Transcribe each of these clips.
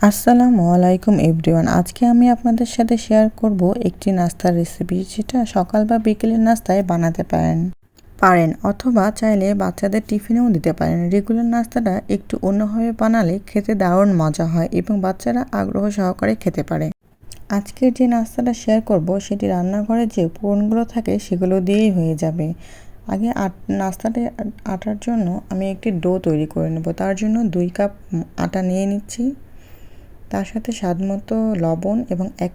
আসসালামু আলাইকুম এভরিওয়ান। আজকে আমি আপনাদের সাথে শেয়ার করব একটি নাস্তার রেসিপি, যেটা সকাল বা বিকেলের নাস্তায় বানাতে পারেন অথবা চাইলে বাচ্চাদের টিফিনেও দিতে পারেন। রেগুলার নাস্তাটা একটু অন্যভাবে বানালে খেতে দারুণ মজা হয় এবং বাচ্চারা আগ্রহ সহকারে খেতে পারে। আজকের যে নাস্তাটা শেয়ার করব সেটি রান্নাঘরে যে উপকরণগুলো থাকে সেগুলো দিয়েই হয়ে যাবে। আগে নাস্তাটা আটার জন্য আমি একটি ডো তৈরি করে নেব। তার জন্য 2 কাপ আটা নিয়ে নিচ্ছি। তার সাথে স্বাদমতো লবণ এবং 1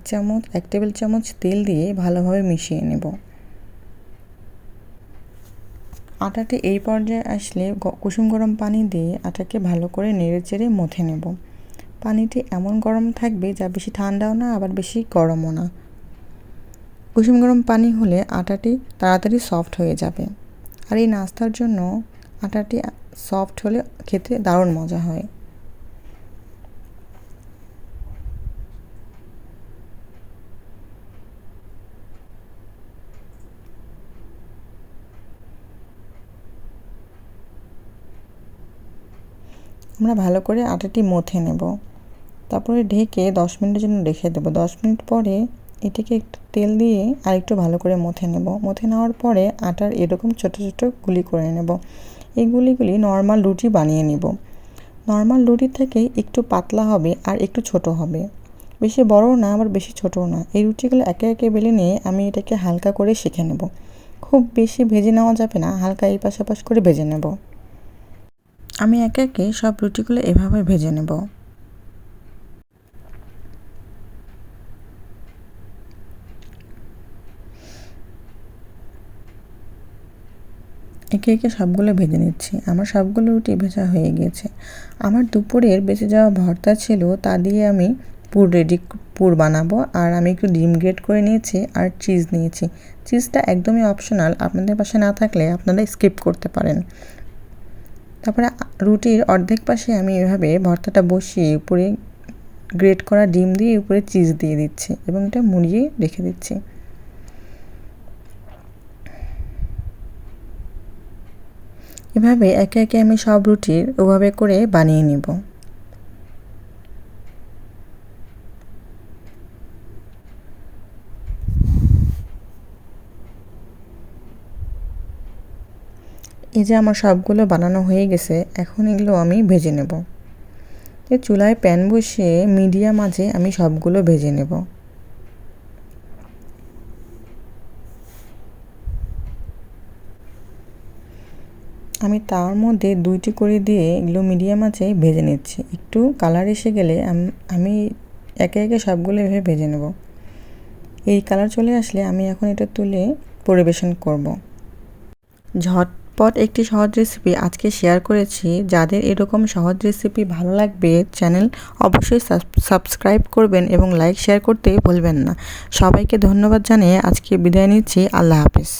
টেবিল চামচ তেল দিয়ে ভালোভাবে মিশিয়ে নেব। আটাটি এই পর্যায়ে আসলে কুসুম গরম পানি দিয়ে আটাকে ভালো করে নেড়েচেড়ে মথে নেব। পানিটি এমন গরম থাকবে যা বেশি ঠান্ডাও না আবার বেশি গরমও না। কুসুম গরম পানি হলে আটাটি তাড়াতাড়ি সফট হয়ে যাবে। আর এই নাস্তার জন্য আটাটি সফট হলে খেতে দারুণ মজা হয়। আমরা ভালো করে আটাটি মথে নেব। তারপরে ঢেকে 10 মিনিটের জন্য রেখে দেবো। 10 মিনিট পরে এটিকে একটু তেল দিয়ে আর একটু ভালো করে মথে নেব। মথে নেওয়ার পরে আটার এরকম ছোট ছোট গুলি করে নেব। এই গুলিগুলি নর্মাল রুটি বানিয়ে নেব। নর্মাল রুটির থেকে একটু পাতলা হবে আর একটু ছোট হবে, বেশি বড়ও না আবার বেশি ছোটও না। এই রুটিগুলো একে একে বেলে নিয়ে আমি এটাকে হালকা করে সেঁকে নেব। খুব বেশি ভেজে নেওয়া যাবে না, হালকা এই পাশ ওপাশ করে ভেজে নেব। আমি একে একে সব রুটিগুলো এভাবে ভেজে নেব। একে একে সবগুলো ভেজে নিচ্ছি। আমার সবগুলো রুটি ভেজা হয়ে গিয়েছে। আমার দুপুরের বেঁচে যাওয়া ভর্তা ছিল, তা দিয়ে আমি পুর বানাবো। আর আমি একটু ডিম গ্রেট করে নিয়েছি আর চিজ নিয়েছি। চিজটা একদমই অপশনাল, আপনাদের পাশে না থাকলে আপনারা স্কিপ করতে পারেন। তারপরে রুটির অর্ধেক পাশে আমি এভাবে ভর্তাটা বসিয়ে উপরে গ্রেট করা ডিম দিয়ে উপরে চিজ দিয়ে দিচ্ছি এবং এটা মুড়িয়ে রেখে দিচ্ছি। এভাবে একে একে আমি সব রুটির ওভাবে করে বানিয়ে নেব। এই যে আমার সবগুলো বানানো হয়ে গেছে, এখন এগুলো আমি ভেজে নেব। চুলায় প্যান বসিয়ে মিডিয়াম আঁচে আমি সবগুলো ভেজে নেব। আমি তার মধ্যে 2টি করে দিয়ে এগুলো মিডিয়াম আঁচে ভেজে নিচ্ছি। একটু কালার এসে গেলে আমি একে একে সবগুলো এভাবে ভেজে নেব। এই কালার চলে আসলে আমি এখন এটা তুলে পরিবেশন করব। ঝটপট একটি সহজ রেসিপি আজকে শেয়ার করেছি। যাদের এরকম সহজ রেসিপি ভালো লাগবে, চ্যানেল অবশ্যই সাবস্ক্রাইব করবেন এবং লাইক শেয়ার করতে ভুলবেন না। সবাইকে ধন্যবাদ জানিয়ে আজকে বিদায় নিচ্ছি। আল্লাহ হাফেজ।